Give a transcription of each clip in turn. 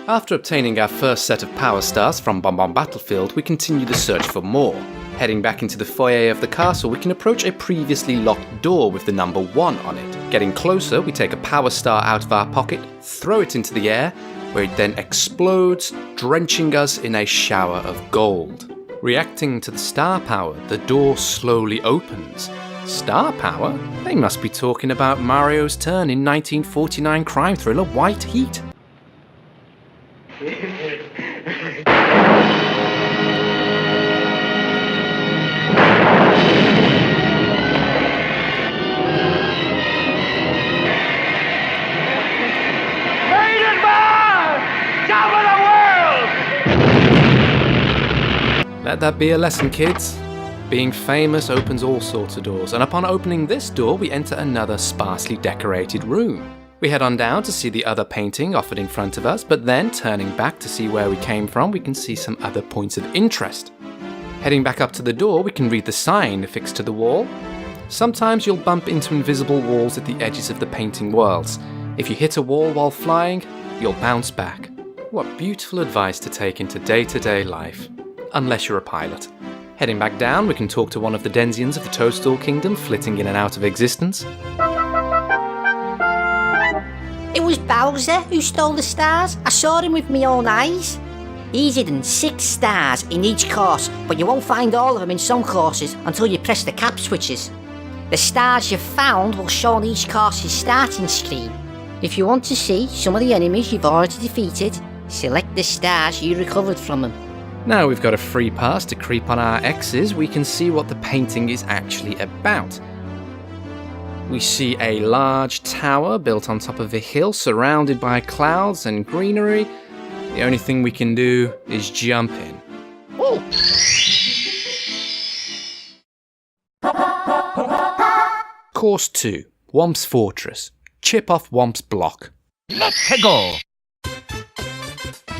After obtaining our first set of power stars from Whomp Battlefield, we continue the search for more. Heading back into the foyer of the castle, we can approach a previously locked door with the number 1 on it. Getting closer, we take a power star out of our pocket, throw it into the air, where it then explodes, drenching us in a shower of gold. Reacting to the star power, the door slowly opens. Star power? They must be talking about Mario's turn in 1949 crime thriller White Heat. Let that be a lesson, kids. Being famous opens all sorts of doors, and upon opening this door, we enter another sparsely decorated room. We head on down to see the other painting offered in front of us, but then turning back to see where we came from, we can see some other points of interest. Heading back up to the door, we can read the sign affixed to the wall. Sometimes you'll bump into invisible walls at the edges of the painting worlds. If you hit a wall while flying, you'll bounce back. What beautiful advice to take into day-to-day life. Unless you're a pilot. Heading back down, we can talk to one of the Denzians of the Toadstool Kingdom, flitting in and out of existence. It was Bowser who stole the stars. I saw him with my own eyes. He's hidden 6 stars in each course, but you won't find all of them in some courses until you press the cap switches. The stars you've found will show on each course's starting screen. If you want to see some of the enemies you've already defeated, select the stars you recovered from them. Now we've got a free pass to creep on our X's, we can see what the painting is actually about. We see a large tower built on top of a hill surrounded by clouds and greenery. The only thing we can do is jump in. Ooh. Course 2, Whomp's Fortress. Chip off Whomp's block. Let's go!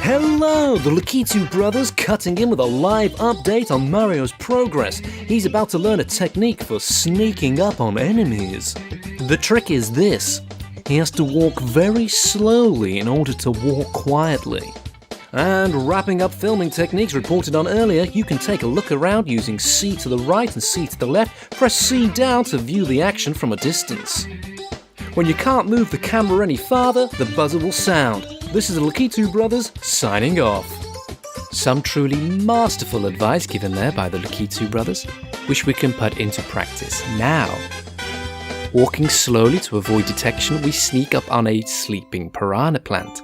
Hello, the Lakitu brothers cutting in with a live update on Mario's progress. He's about to learn a technique for sneaking up on enemies. The trick is this. He has to walk very slowly in order to walk quietly. And wrapping up filming techniques reported on earlier, you can take a look around using C to the right and C to the left. Press C down to view the action from a distance. When you can't move the camera any farther, the buzzer will sound. This is the Lakitu brothers signing off. Some truly masterful advice given there by the Lakitu brothers, which we can put into practice now. Walking slowly to avoid detection, we sneak up on a sleeping piranha plant.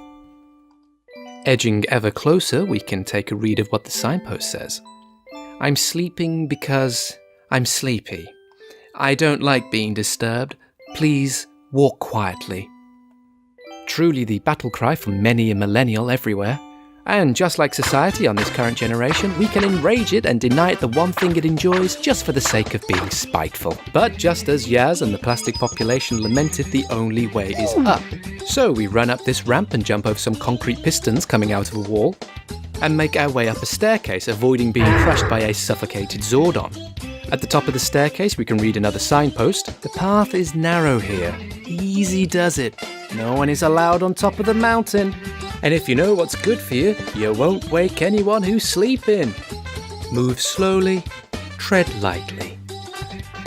Edging ever closer, we can take a read of what the signpost says. I'm sleeping because I'm sleepy. I don't like being disturbed. Please walk quietly. Truly the battle cry from many a millennial everywhere. And just like society on this current generation, we can enrage it and deny it the one thing it enjoys just for the sake of being spiteful. But just as Yaz and the plastic population lamented, the only way is up. So we run up this ramp and jump over some concrete pistons coming out of a wall, and make our way up a staircase, avoiding being crushed by a suffocated Zordon. At the top of the staircase we can read another signpost. The path is narrow here. Easy does it. No one is allowed on top of the mountain. And if you know what's good for you, you won't wake anyone who's sleeping. Move slowly, tread lightly.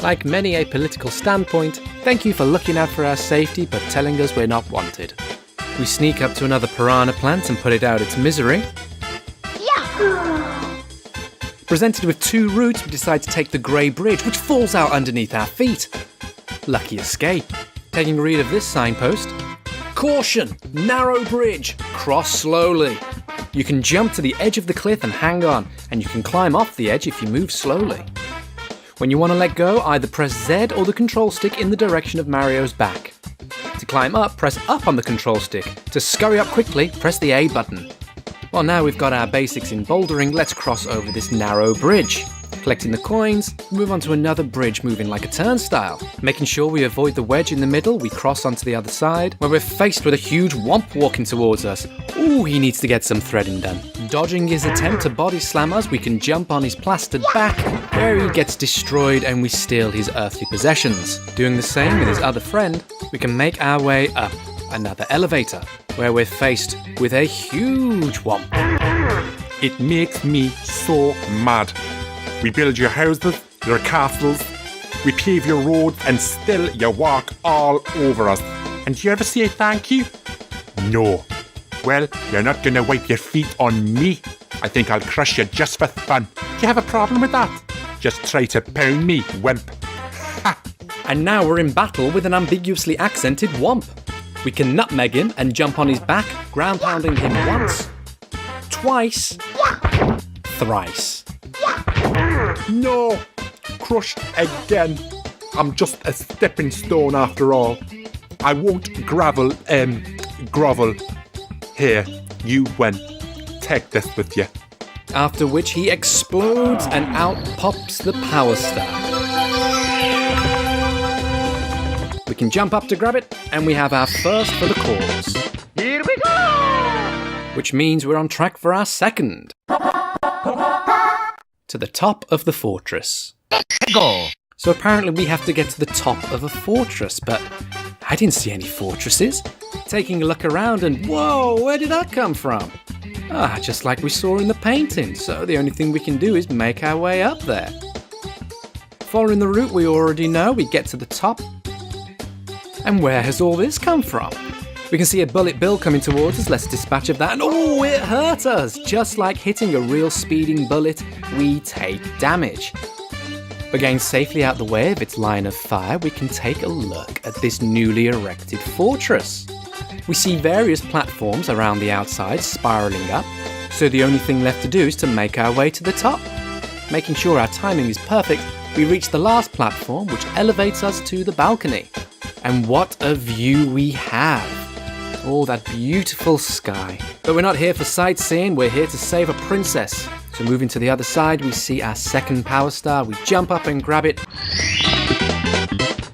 Like many a political standpoint, thank you for looking out for our safety but telling us we're not wanted. We sneak up to another piranha plant and put it out its misery. Yeah. Presented with 2 routes, we decide to take the grey bridge, which falls out underneath our feet. Lucky escape. Taking a read of this signpost. Caution! Narrow bridge! Cross slowly. You can jump to the edge of the cliff and hang on, and you can climb off the edge if you move slowly. When you want to let go, either press Z or the control stick in the direction of Mario's back. To climb up, press up on the control stick. To scurry up quickly, press the A button. Well, now we've got our basics in bouldering, let's cross over this narrow bridge. Collecting the coins, move on to another bridge moving like a turnstile. Making sure we avoid the wedge in the middle, we cross onto the other side, where we're faced with a huge Whomp walking towards us. Ooh, he needs to get some threading done. Dodging his attempt to body slam us, we can jump on his plastered back, where he gets destroyed and we steal his earthly possessions. Doing the same with his other friend, we can make our way up another elevator. where we're faced with a huge Whomp. It makes me so mad. We build your houses, your castles, we pave your roads, and still you walk all over us. And do you ever say thank you? No. Well, you're not gonna wipe your feet on me. I think I'll crush you just for fun. Do you have a problem with that? Just try to pound me, wimp. Ha! And now we're in battle with an ambiguously accented Whomp. We can nutmeg him and jump on his back, ground pounding him once, twice, thrice. No! Crushed again. I'm just a stepping stone after all. I won't grovel. Here, you win. Take this with you. After which he explodes and out pops the Power Star. We can jump up to grab it, and we have our first for the cause. Here we go! Which means we're on track for our second. To the top of the fortress. Go! So apparently we have to get to the top of a fortress, but I didn't see any fortresses. Taking a look around and whoa, where did that come from? Just like we saw in the painting, so the only thing we can do is make our way up there. Following the route we already know, we get to the top. And where has all this come from? We can see a bullet bill coming towards us, let's dispatch of that, and oh, it hurt us! Just like hitting a real speeding bullet, we take damage. But getting safely out the way of its line of fire, we can take a look at this newly erected fortress. We see various platforms around the outside spiralling up, so the only thing left to do is to make our way to the top. Making sure our timing is perfect, we reach the last platform, which elevates us to the balcony. And what a view we have! Oh, that beautiful sky. But we're not here for sightseeing, we're here to save a princess. So moving to the other side, we see our second Power Star. We jump up and grab it.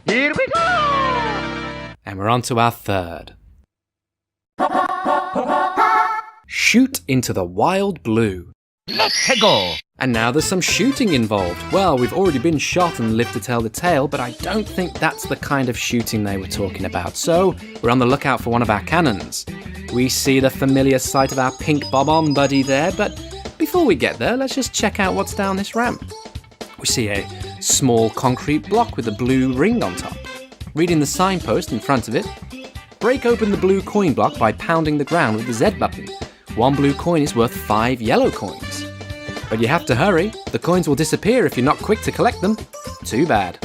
Here we go! And we're on to our third. Shoot into the wild blue. Let's go! And now there's some shooting involved. Well, we've already been shot and lived to tell the tale, but I don't think that's the kind of shooting they were talking about. So we're on the lookout for one of our cannons. We see the familiar sight of our pink bob-on buddy there, but before we get there, let's just check out what's down this ramp. We see a small concrete block with a blue ring on top. Reading the signpost in front of it, break open the blue coin block by pounding the ground with the Z button. 1 blue coin is worth 5 yellow coins. But you have to hurry, the coins will disappear if you're not quick to collect them. Too bad.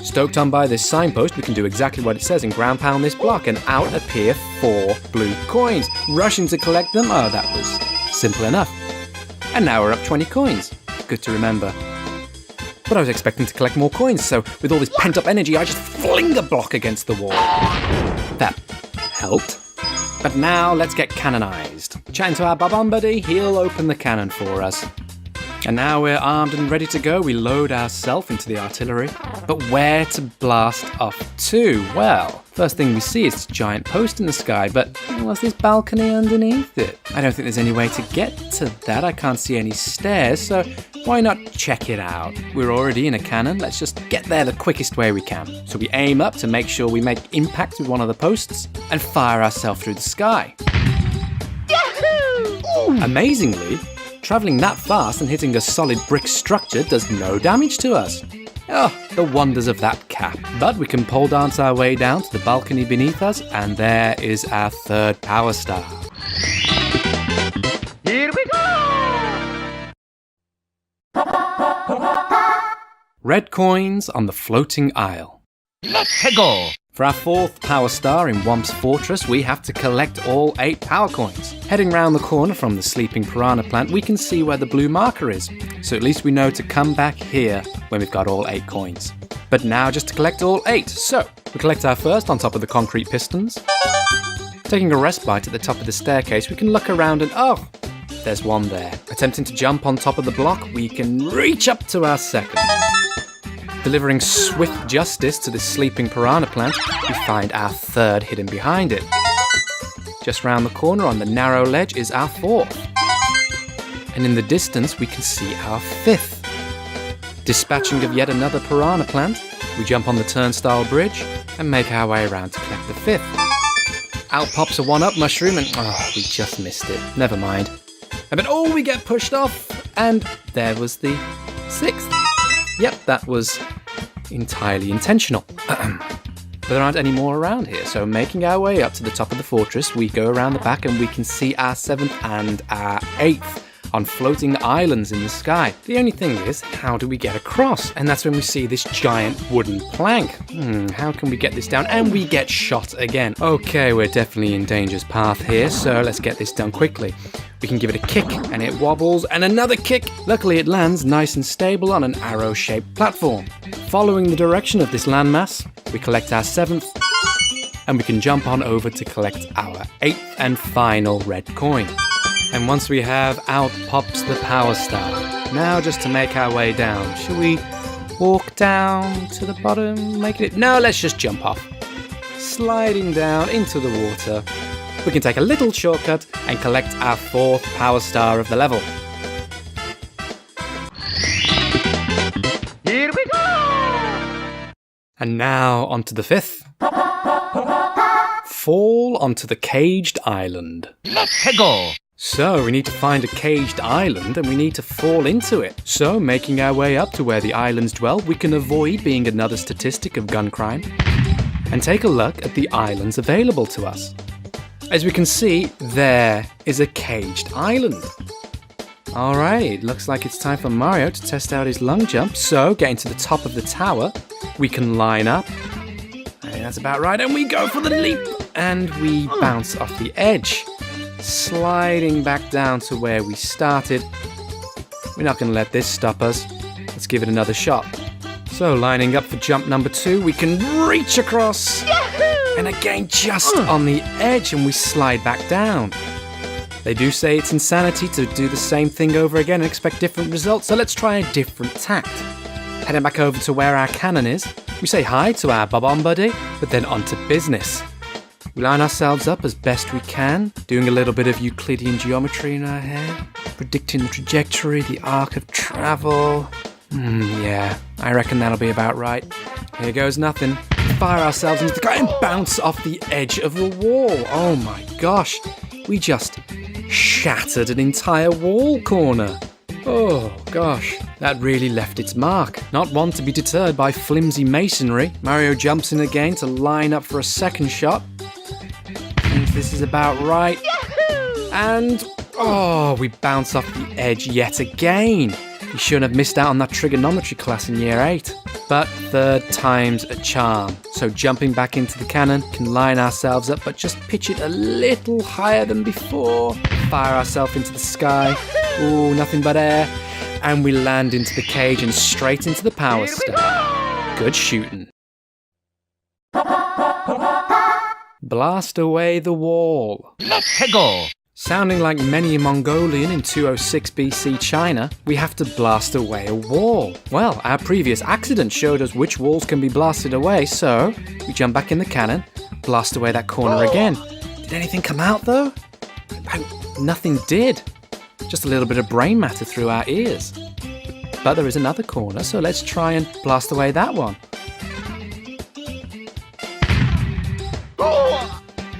Stoked on by this signpost, we can do exactly what it says and ground pound this block, and out appear 4 blue coins. Rushing to collect them, oh, that was simple enough. And now we're up 20 coins. Good to remember. But I was expecting to collect more coins, so with all this pent-up energy, I just fling a block against the wall. That helped. But now let's get cannonized. Chatting to our bob-on buddy, he'll open the cannon for us. And now we're armed and ready to go. We load ourselves into the artillery. But where to blast off to? Well, first thing we see is this giant post in the sky, but what's this balcony underneath it? I don't think there's any way to get to that. I can't see any stairs, so why not check it out? We're already in a cannon. Let's just get there the quickest way we can. So we aim up to make sure we make impact with one of the posts and fire ourselves through the sky. Yahoo! Amazingly, travelling that fast and hitting a solid brick structure does no damage to us. Oh, the wonders of that cap. But we can pole dance our way down to the balcony beneath us, and there is our third Power Star. Here we go! Red coins on the floating isle. Let's go! For our fourth Power Star in Whomp's Fortress, we have to collect all 8 power coins. Heading round the corner from the sleeping piranha plant, we can see where the blue marker is, so at least we know to come back here when we've got all 8 coins. But now just to collect all 8, so we collect our first on top of the concrete pistons. Taking a respite at the top of the staircase, we can look around and oh, there's one there. Attempting to jump on top of the block, we can reach up to our second. Delivering swift justice to this sleeping piranha plant, we find our third hidden behind it. Just round the corner on the narrow ledge is our fourth. And in the distance we can see our fifth. Dispatching of yet another piranha plant, we jump on the turnstile bridge and make our way around to collect the fifth. Out pops a 1-up mushroom and we just missed it. Never mind. And then we get pushed off and there was the 6th. Yep, that was entirely intentional. But there aren't any more around here, so making our way up to the top of the fortress, we go around the back and we can see our 7th and our 8th on floating islands in the sky. The only thing is, how do we get across? And that's when we see this giant wooden plank. How can we get this down? And we get shot again. Okay, we're definitely in danger's path here, so let's get this done quickly. We can give it a kick, and it wobbles, and another kick. Luckily, it lands nice and stable on an arrow-shaped platform. Following the direction of this landmass, we collect our 7th, and we can jump on over to collect our 8th and final red coin. And once we have, out pops the power star. Now just to make our way down, shall we walk down to the bottom, make it? No, let's just jump off. Sliding down into the water, we can take a little shortcut and collect our 4th power star of the level. Here we go! And now onto the 5th. Fall onto the caged island. Let's go! So we need to find a caged island and we need to fall into it. So making our way up to where the islands dwell, we can avoid being another statistic of gun crime and take a look at the islands available to us. As we can see, there is a caged island. Alright, looks like it's time for Mario to test out his long jump. So getting to the top of the tower, we can line up. I think that's about right. And we go for the leap and we bounce off the edge. Sliding back down to where we started. We're not going to let this stop us. Let's give it another shot. So lining up for jump number 2, we can reach across. Yahoo! And again just on the edge and we slide back down. They do say it's insanity to do the same thing over again and expect different results, so let's try a different tact. Heading back over to where our cannon is, we say hi to our bob-on buddy, but then on to business. We line ourselves up as best we can, doing a little bit of Euclidean geometry in our head, predicting the trajectory, the arc of travel. Yeah, I reckon that'll be about right. Here goes nothing. Fire ourselves into the sky and bounce off the edge of the wall. Oh my gosh, we just shattered an entire wall corner. Oh gosh, that really left its mark. Not one to be deterred by flimsy masonry, Mario jumps in again to line up for a second shot. I think this is about right. Yahoo! And we bounce off the edge yet again. You shouldn't have missed out on that trigonometry class in year 8. But 3rd time's a charm. So jumping back into the cannon, can line ourselves up but just pitch it a little higher than before. Fire ourselves into the sky. Ooh, nothing but air. And we land into the cage and straight into the power star. Good shooting. Blast away the wall. Let's go! Sounding like many a Mongolian in 206 BC China, we have to blast away a wall. Well, our previous accident showed us which walls can be blasted away, so we jump back in the cannon, blast away that corner again. Did anything come out though? Nothing did. Just a little bit of brain matter through our ears. But there is another corner, so let's try and blast away that one.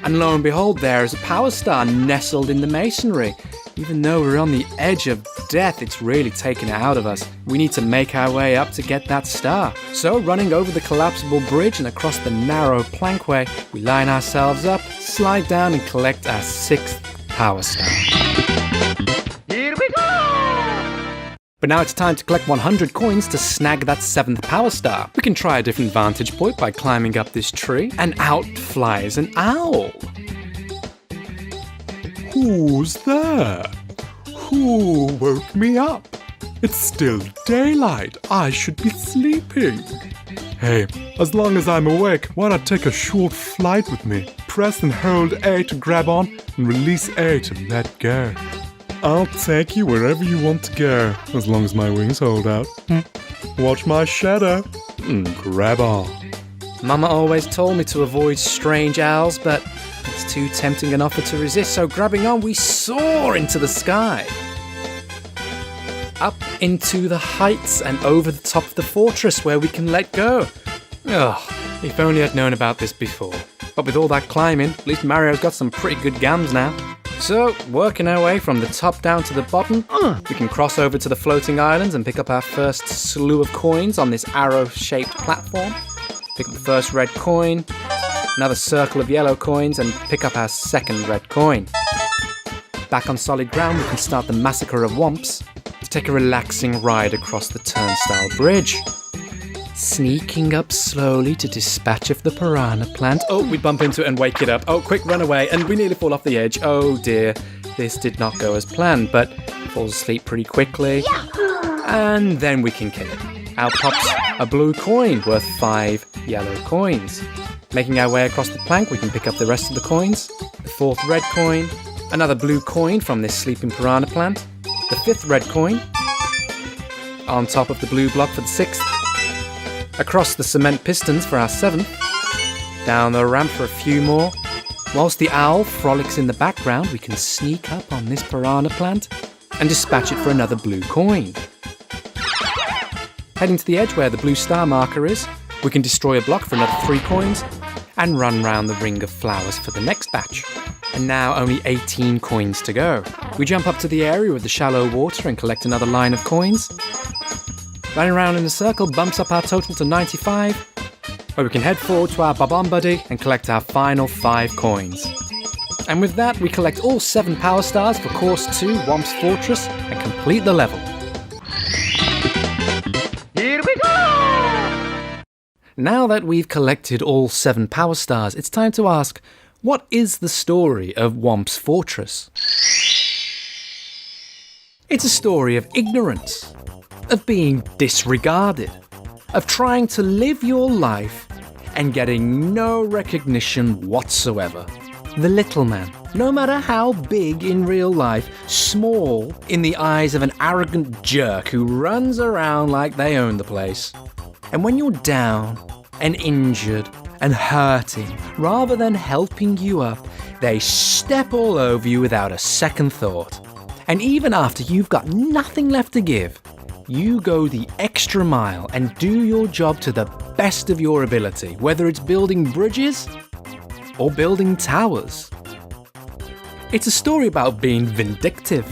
And lo and behold, there is a power star nestled in the masonry. Even though we're on the edge of death, it's really taken it out of us. We need to make our way up to get that star. So running over the collapsible bridge and across the narrow plankway, we line ourselves up, slide down and collect our 6th power star. Here we go! But now it's time to collect 100 coins to snag that 7th power star. We can try a different vantage point by climbing up this tree, and out flies an owl. Who's there? Who woke me up? It's still daylight. I should be sleeping. Hey, as long as I'm awake, why not take a short flight with me? Press and hold A to grab on, and release A to let go. I'll take you wherever you want to go, as long as my wings hold out. Watch my shadow. Grab on. Mama always told me to avoid strange owls, but it's too tempting an offer to resist, so grabbing on, we soar into the sky. Up into the heights and over the top of the fortress where we can let go. Ugh, if only I'd known about this before. But with all that climbing, at least Mario's got some pretty good gams now. So, working our way from the top down to the bottom, we can cross over to the floating islands and pick up our first slew of coins on this arrow-shaped platform. Pick up the first red coin, another circle of yellow coins, and pick up our second red coin. Back on solid ground, we can start the massacre of Whomps to take a relaxing ride across the turnstile bridge. Sneaking up slowly to dispatch of the piranha plant. Oh, we bump into it and wake it up. Oh, quick, run away, and we nearly fall off the edge. Oh dear, this did not go as planned, but falls asleep pretty quickly. And then we can kill it. Out pops a blue coin worth 5 yellow coins. Making our way across the plank, we can pick up the rest of the coins. The 4th red coin, another blue coin from this sleeping piranha plant. The 5th red coin, on top of the blue block for the 6th. Across the cement pistons for our 7th. Down the ramp for a few more. Whilst the owl frolics in the background, we can sneak up on this piranha plant and dispatch it for another blue coin. Heading to the edge where the blue star marker is, we can destroy a block for another 3 coins and run round the ring of flowers for the next batch. And now only 18 coins to go. We jump up to the area with the shallow water and collect another line of coins. Running around in a circle bumps up our total to 95, where we can head forward to our Bob-omb buddy and collect our final 5 coins. And with that, we collect all 7 power stars for Course 2, Whomp's Fortress, and complete the level. Here we go! Now that we've collected all 7 power stars, it's time to ask, what is the story of Whomp's Fortress? It's a story of ignorance, of being disregarded, of trying to live your life and getting no recognition whatsoever. The little man, no matter how big in real life, small in the eyes of an arrogant jerk who runs around like they own the place. And when you're down and injured and hurting, rather than helping you up, they step all over you without a second thought. And even after you've got nothing left to give, you go the extra mile and do your job to the best of your ability, whether it's building bridges or building towers. It's a story about being vindictive.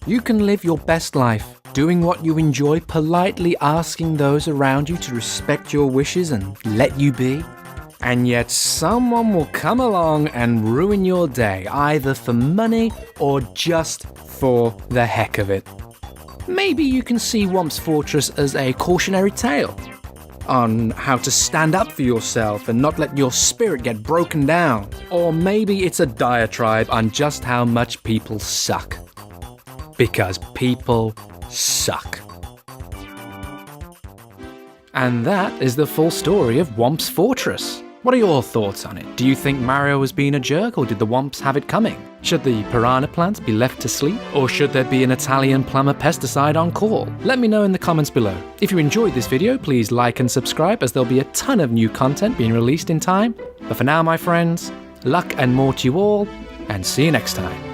You can live your best life, doing what you enjoy, politely asking those around you to respect your wishes and let you be. And yet someone will come along and ruin your day, either for money or just for the heck of it. Maybe you can see Whomp's Fortress as a cautionary tale on how to stand up for yourself and not let your spirit get broken down. Or maybe it's a diatribe on just how much people suck. Because people suck. And that is the full story of Whomp's Fortress. What are your thoughts on it? Do you think Mario was being a jerk, or did the Whomps have it coming? Should the piranha plant be left to sleep, or should there be an Italian plumber pesticide on call? Let me know in the comments below. If you enjoyed this video, please like and subscribe, as there'll be a ton of new content being released in time. But for now, my friends, luck and more to you all, and see you next time.